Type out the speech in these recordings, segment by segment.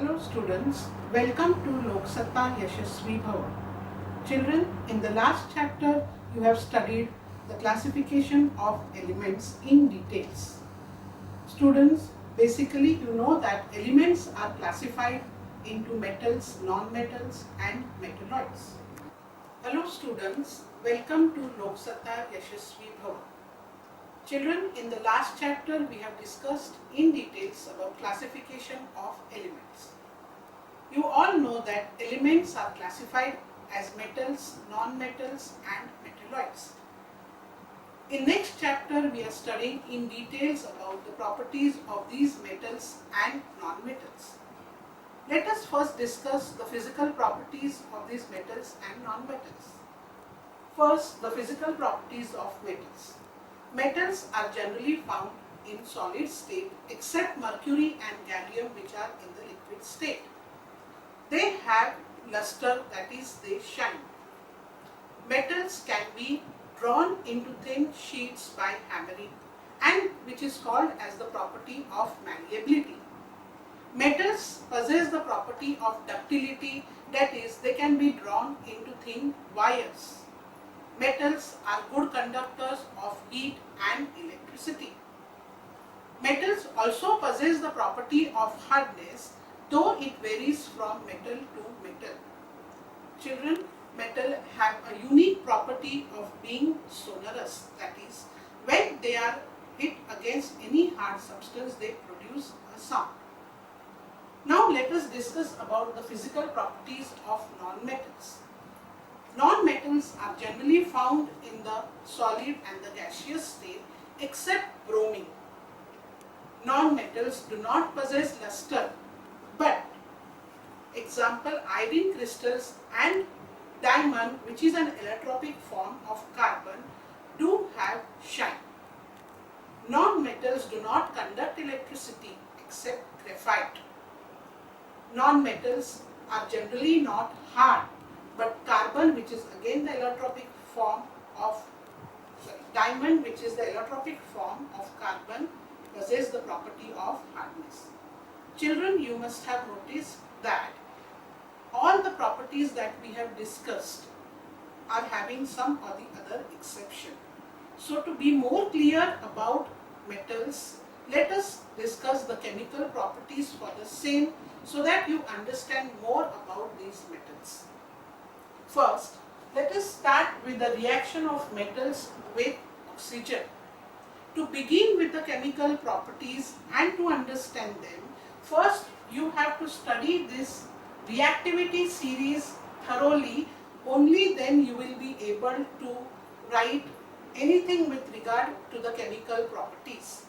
Hello students, welcome to Lok Satta Yashasvi Bhava. Children, in the last chapter you have studied the classification of elements in details. Students, basically you know that elements are classified into metals, non-metals and metalloids. Hello students, welcome to Lok Satta Yashasvi Bhava. Children, in the last chapter we have discussed in details about classification of elements. You all know that elements are classified as metals, non-metals and metalloids. In next chapter we are studying in details about the properties of these metals and non-metals. Let us first discuss the physical properties of these metals and non-metals. First, the physical properties of metals. Metals are generally found in solid state except mercury and gallium, which are in the liquid state. They have luster, that is, they shine. Metals can be drawn into thin sheets by hammering, and which is called as the property of malleability. Metals possess the property of ductility, that is, they can be drawn into thin wires. Metals are good conductors of heat and electricity. Metals also possess the property of hardness, though it varies from metal to metal. Children, metal have a unique property of being sonorous, that is, when they are hit against any hard substance they produce a sound. Now let us discuss about the physical properties of non-metals. Non-metals are generally found in the solid and the gaseous state except bromine. Non-metals do not possess luster, but example, iodine crystals and diamond, which is an allotropic form of carbon, do have shine. Non-metals do not conduct electricity except graphite. Non-metals are generally not hard, but carbon, which is again the allotropic form of diamond, which is the allotropic form of carbon, possess the property of hardness. Children, you must have noticed that all the properties that we have discussed are having some or the other exception. So to be more clear about metals, let us discuss the chemical properties for the same so that you understand more about these metals. First, let us start with the reaction of metals with oxygen. To begin with the chemical properties and to understand them, first you have to study this reactivity series thoroughly. Only then you will be able to write anything with regard to the chemical properties.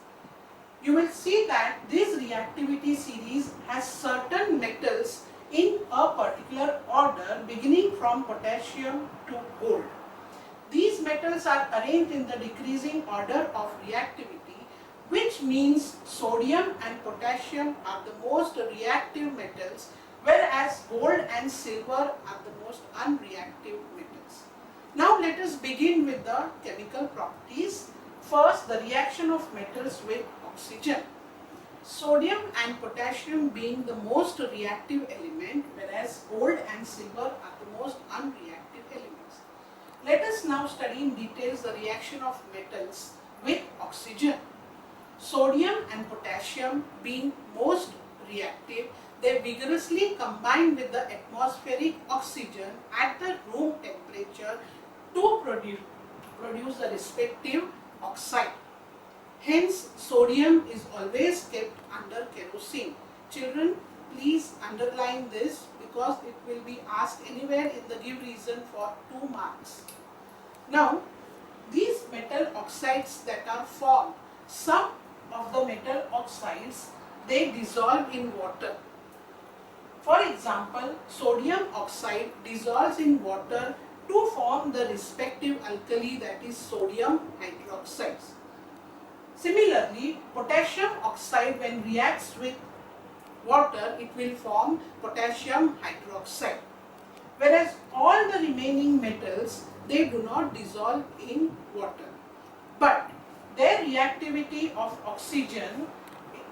You will see that this reactivity series has certain metals in a particular order beginning from potassium to gold. These metals are arranged in the decreasing order of reactivity, which means sodium and potassium are the most reactive metals, whereas gold and silver are the most unreactive metals. Now let us begin with the chemical properties. First, the reaction of metals with oxygen. Sodium and potassium being the most reactive element, whereas gold and silver are the most unreactive elements. Let us now study in details the reaction of metals with oxygen. Sodium and potassium being most reactive, they vigorously combine with the atmospheric oxygen at the room temperature to produce the respective oxide. Hence, sodium is always kept under kerosene. Children, please underline this because it will be asked anywhere in the give reason for 2 marks. Now, these metal oxides that are formed, some of the metal oxides, they dissolve in water. For example, sodium oxide dissolves in water to form the respective alkali, that is sodium hydroxide. Similarly, potassium oxide, when reacts with water, it will form potassium hydroxide. Whereas all the remaining metals, they do not dissolve in water, but their reactivity of oxygen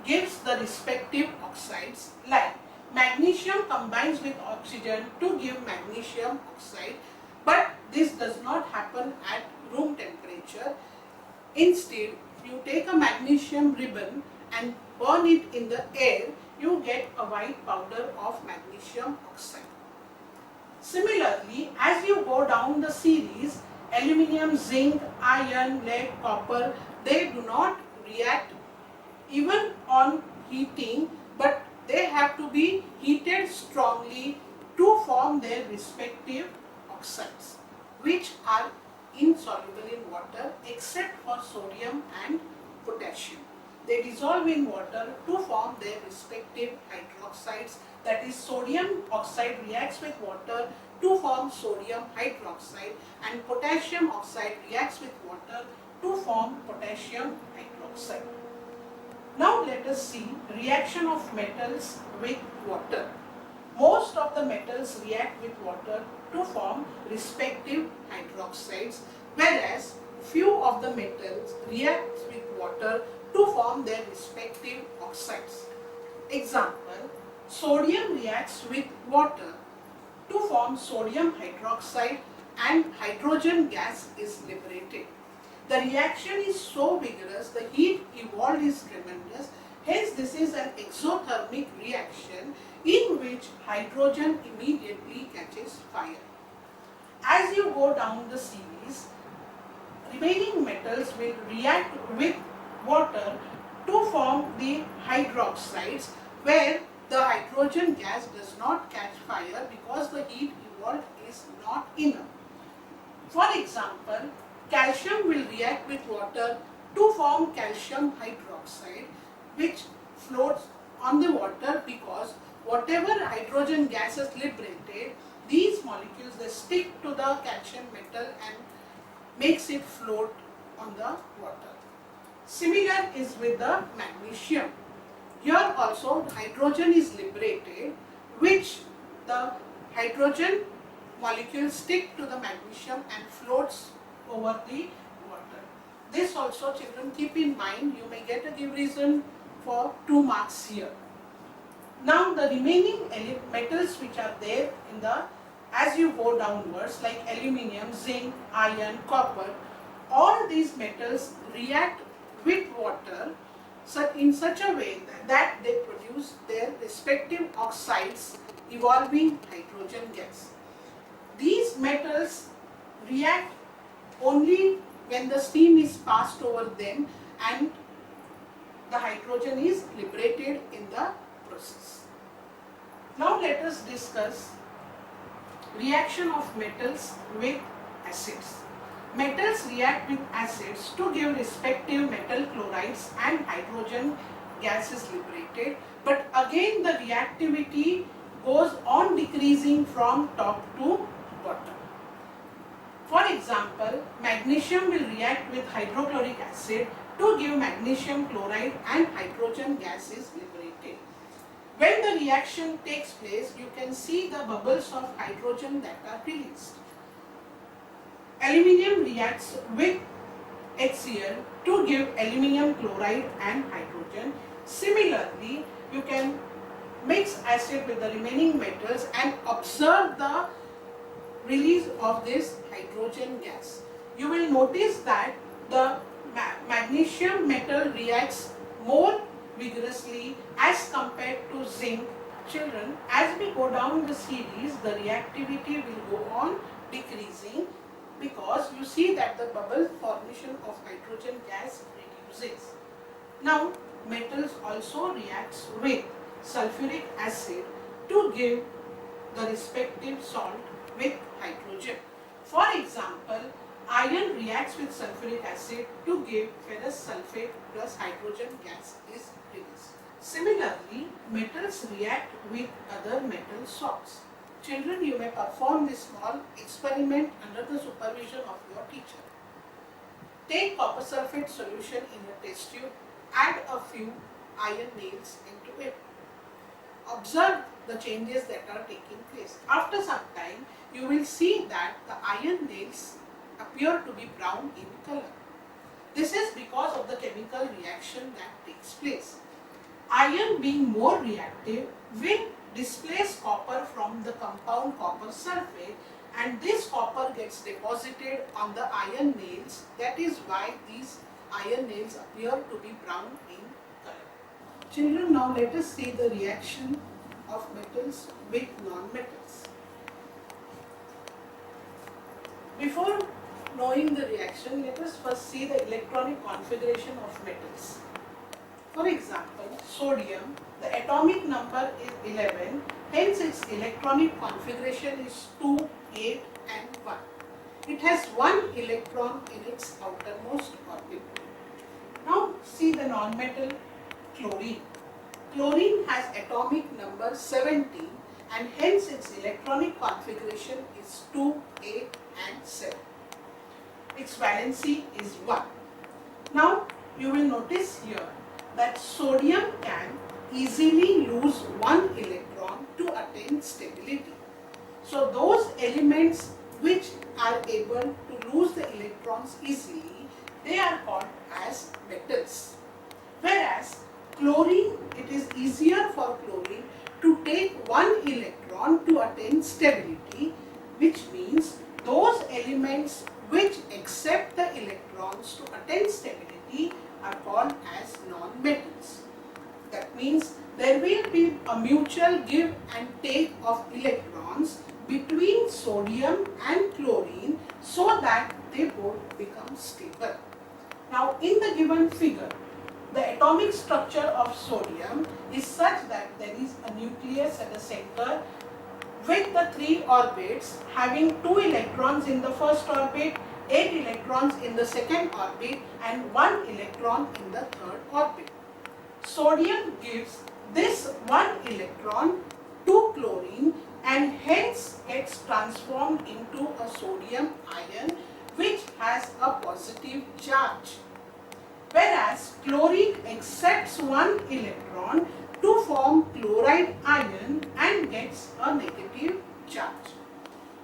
gives the respective oxides, like Magnesium combines with oxygen to give magnesium oxide, but this does not happen at room temperature. Instead, you take a magnesium ribbon and burn it in the air, you get a white powder of magnesium oxide. Similarly, as you go down the series, aluminium, zinc, iron, lead, copper, they do not react even on heating, but they have to be heated strongly to form their respective oxides, which are insoluble in water except for sodium and potassium. They dissolve in water to form their respective hydroxides, that is, sodium oxide reacts with water to form sodium hydroxide and potassium oxide reacts with water to form potassium hydroxide. Now let us see reaction of metals with water. Most of the metals react with water to form respective hydroxides, whereas few of the metals react with water to form their respective oxides. Example, sodium reacts with water to form sodium hydroxide and hydrogen gas is liberated. The reaction is so vigorous, the heat evolved is tremendous, hence this is an exothermic reaction in which hydrogen immediately catches fire. As you go down the series, remaining metals will react with water to form the hydroxides, where the hydrogen gas does not catch fire because the heat evolved is not enough. For example, calcium will react with water to form calcium hydroxide, which floats on the water because whatever hydrogen gas is liberated, these molecules they stick to the calcium metal and makes it float on the water. Similar is with the magnesium. Here also hydrogen is liberated, which the hydrogen molecules stick to the magnesium and floats over the water. This also, children, keep in mind, you may get a give reason for 2 marks here. Now the remaining metals which are there in the, as you go downwards, like aluminium, zinc, iron, copper, all these metals react with water in such a way that they produce their respective oxides evolving hydrogen gas. These metals react only when the steam is passed over them and the hydrogen is liberated in the process. Now let us discuss reaction of metals with acids. Metals react with acids to give respective metal chlorides and hydrogen gas is liberated, but again the reactivity goes on decreasing from top to bottom. For example, magnesium will react with hydrochloric acid to give magnesium chloride and hydrogen gas is liberated. When the reaction takes place, you can see the bubbles of hydrogen that are released. Aluminium reacts with HCl to give aluminium chloride and hydrogen. Similarly, you can mix acid with the remaining metals and observe the release of this hydrogen gas. You will notice that the magnesium metal reacts more vigorously as compared to zinc. Children, as we go down the series, the reactivity will go on decreasing because you see that the bubble formation of hydrogen gas reduces. Now, metals also reacts with sulfuric acid to give the respective salt with hydrogen. For example, iron reacts with sulfuric acid to give ferrous sulfate plus hydrogen gas is released. Similarly, metals react with other metal salts. Children, you may perform this small experiment under the supervision of your teacher. Take copper sulfate solution in a test tube, add a few iron nails into it. Observe the changes that are taking place. After some time, you will see that the iron nails appear to be brown in color. This is because of the chemical reaction that takes place. Iron being more reactive will displace copper from the compound copper sulfate, and this copper gets deposited on the iron nails. That is why these iron nails appear to be brown in color. Children, now let us see the reaction of metals with non-metals. Before knowing the reaction, let us first see the electronic configuration of metals. For example, sodium, the atomic number is 11, hence its electronic configuration is 2, 8 and 1. It has one electron in its outermost orbit. Now see the non-metal chlorine. Chlorine has atomic number 17 and hence its electronic configuration is 2, 8 and 7. Its valency is 1. Now you will notice here that sodium can easily lose one electron to attain stability. So those elements which are able to lose the electrons easily, they are called as metals. Whereas chlorine, it is easier for chlorine to take one electron to attain stability, which means those elements which accept the electrons to attain stability are called as non-metals. That means there will be a mutual give and take of electrons between sodium and chlorine so that they both become stable. Now in the given figure, the atomic structure of sodium is such that there is a nucleus at the center with the 3 orbits having 2 electrons in the first orbit, 8 electrons in the second orbit and 1 electron in the third orbit. Sodium gives this 1 electron to chlorine and hence gets transformed into a sodium ion which has a positive charge. Whereas chlorine accepts 1 electron to form chloride ion and gets a negative charge,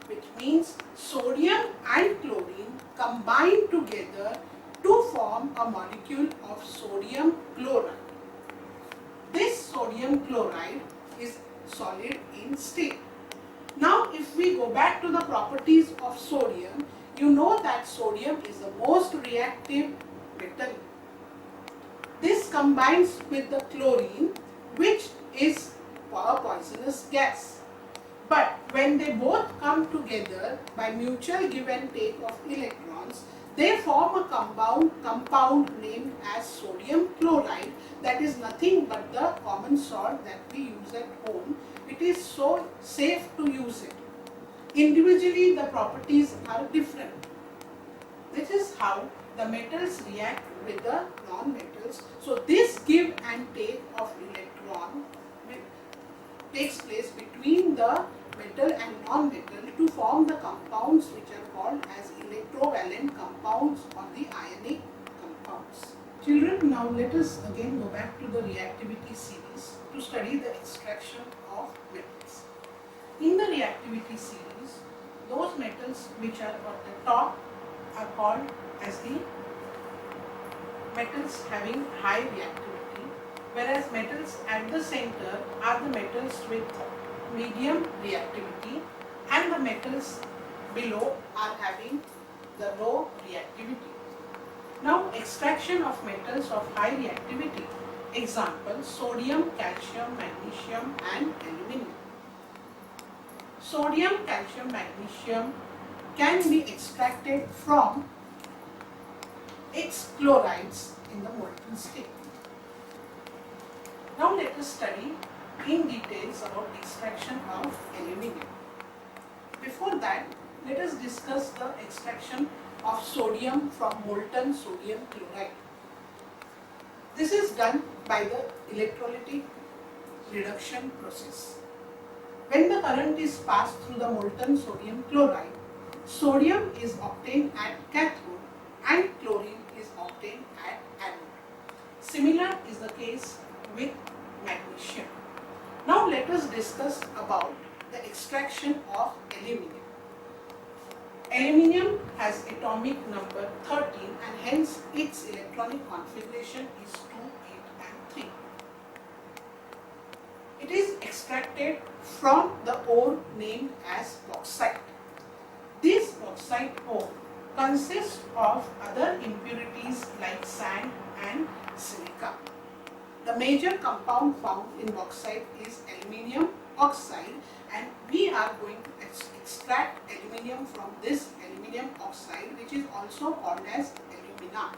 which means sodium and chlorine combine together to form a molecule of sodium chloride. This sodium chloride is solid in state. Now if we go back to the properties of sodium, you know that sodium is the most reactive metal. This combines with the chlorine, which is a poisonous gas. But when they both come together by mutual give and take of electrons, they form a compound named as sodium chloride, that is nothing but the common salt that we use at home. It is so safe to use it. Individually the properties are different. This is how the metals react with the non-metals. So this give and take of electron takes place between the metal and non-metal to form the compounds which are called as electrovalent compounds or the ionic compounds. Children, now let us again go back to the reactivity series to study the extraction of metals. In the reactivity series, those metals which are at the top are called as the metals having high reactivity, whereas metals at the center are the metals with medium reactivity and the metals below are having the low reactivity. Now extraction of metals of high reactivity. Example, sodium, calcium, magnesium and aluminium. Sodium, calcium, magnesium can be extracted from its chlorides in the molten state. Now let us study in details about extraction of aluminium. Before that, let us discuss the extraction of sodium from molten sodium chloride. This is done by the electrolytic reduction process. When the current is passed through the molten sodium chloride, sodium is obtained at cathode and chlorine is obtained at anode. Similar is the case with magnesium. Now let us discuss about the extraction of aluminium. Aluminium has atomic number 13 and hence its electronic configuration is 2, 8 and 3. It is extracted from the ore named as bauxite. This bauxite ore consists of other impurities like sand and silica. The major compound found in bauxite is aluminium oxide, and we are going to extract aluminium from this aluminium oxide, which is also called as alumina.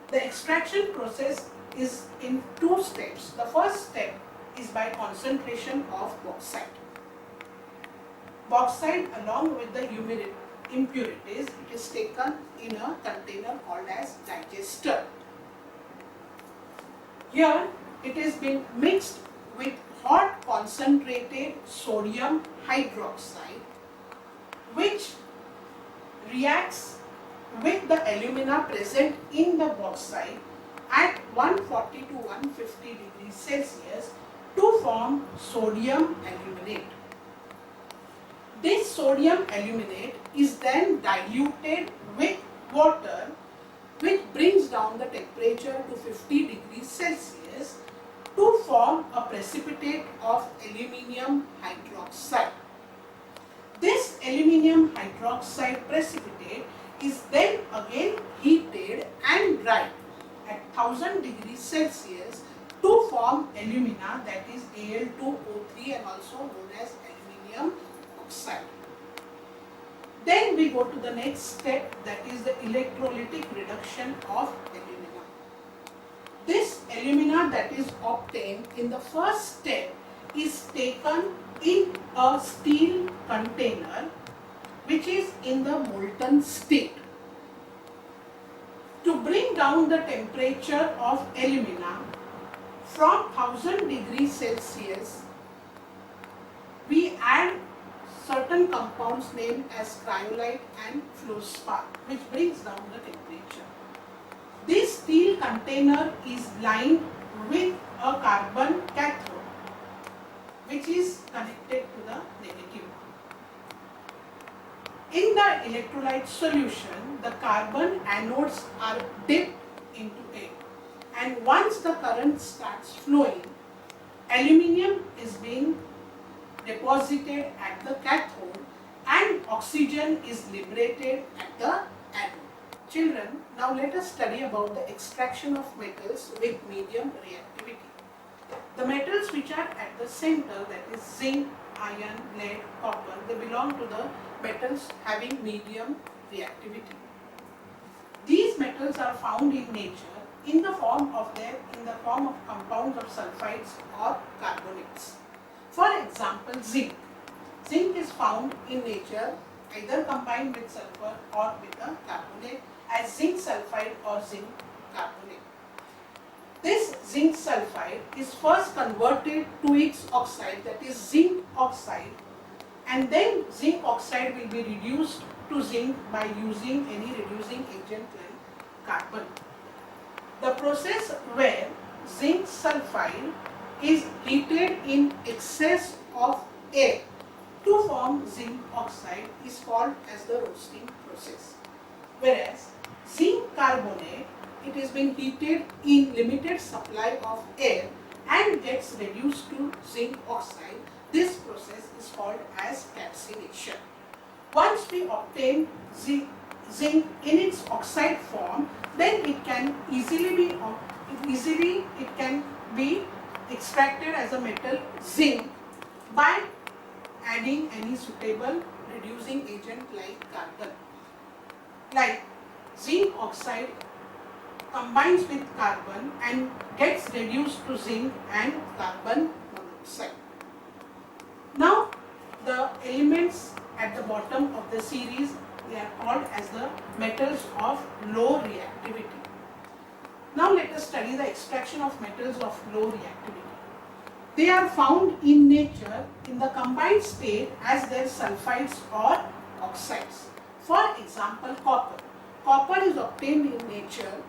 The extraction process is in two steps. The first step is by concentration of bauxite. Bauxite along with the impurities, it is taken in a container called as digester. Here it is being mixed with hot concentrated sodium hydroxide, which reacts with the alumina present in the bauxite at 140 to 150 degrees Celsius to form sodium aluminate. This sodium aluminate is then diluted with water, which brings down the temperature to 50 degrees Celsius to form a precipitate of aluminium hydroxide. This aluminium hydroxide precipitate is then again heated and dried at 1000 degrees Celsius to form alumina, that is Al2O3, and also known as aluminium oxide. Then we go to the next step, that is the electrolytic reduction of alumina. This alumina that is obtained in the first step is taken in a steel container which is in the molten state. To bring down the temperature of alumina from 1000 degrees Celsius, we add certain compounds named as cryolite and fluorspar, which brings down the temperature. This steel container is lined with a carbon cathode, which is connected to the negative. In the electrolyte solution, the carbon anodes are dipped into it, and once the current starts flowing, aluminium is being deposited at the cathode and oxygen is liberated at the anode. Children, now let us study about the extraction of metals with medium reactivity. The metals which are at the center, that is zinc, iron, lead, copper, they belong to the metals having medium reactivity. These metals are found in nature in the form of compounds of sulfides or carbonates. For example, zinc. Zinc is found in nature either combined with sulfur or with a carbonate as zinc sulfide or zinc carbonate. This zinc sulfide is first converted to its oxide, that is zinc oxide, and then zinc oxide will be reduced to zinc by using any reducing agent like carbon. The process where zinc sulfide is heated in excess of air to form zinc oxide is called as the roasting process. Whereas zinc carbonate, it is being heated in limited supply of air and gets reduced to zinc oxide. This process is called as calcination. Once we obtain zinc in its oxide form, then it can easily be extracted as a metal zinc by adding any suitable reducing agent like carbon. Like zinc oxide combines with carbon and gets reduced to zinc and carbon monoxide. Now the elements at the bottom of the series, they are called as the metals of low reactivity. Now let us study the extraction of metals of low reactivity. They are found in nature in the combined state as their sulfides or oxides. For example, copper. Copper is obtained in nature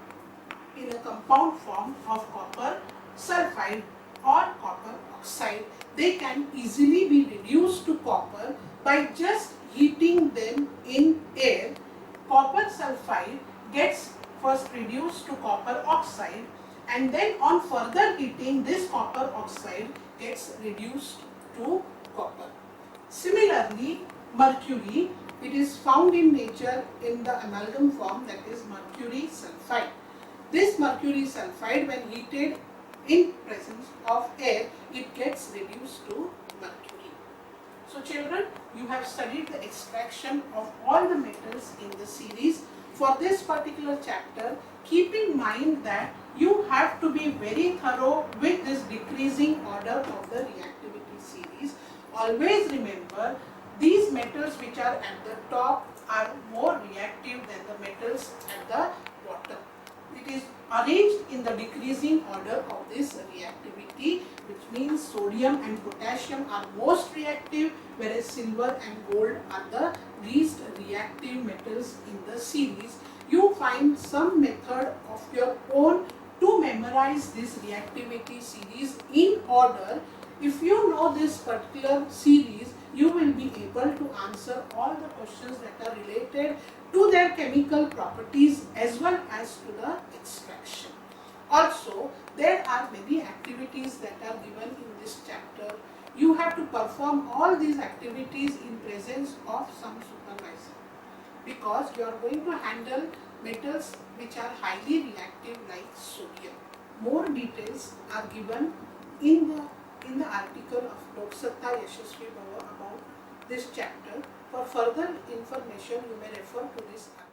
in a compound form of copper sulfide or copper oxide. They can easily be reduced to copper by just heating them in air. Copper sulfide gets first reduced to copper oxide, and then on further heating this copper oxide gets reduced to copper. Similarly, mercury, it is found in nature in the amalgam form, that is mercury sulfide. This mercury sulfide, when heated in presence of air, it gets reduced to mercury. So children, you have studied the extraction of all the metals in the series. For this particular chapter, keep in mind that you have to be very thorough with this decreasing order of the reactivity series. Always remember, these metals which are at the top are more reactive than the metals at the bottom. It is arranged in the decreasing order of this reactivity, which means sodium and potassium are most reactive, whereas silver and gold are the least reactive metals in the series. You find some method of your own to memorize this reactivity series in order. If you know this particular series, you will be able to answer all the questions that are related to their chemical properties as well as to the extraction. Also, there are many activities that are given in this chapter. You have to perform all these activities in presence of some supervisor, because you are going to handle metals which are highly reactive like sodium. More details are given in the article of Lok Satta Yashasvi Bhava about this chapter. For further information, you may refer to this article.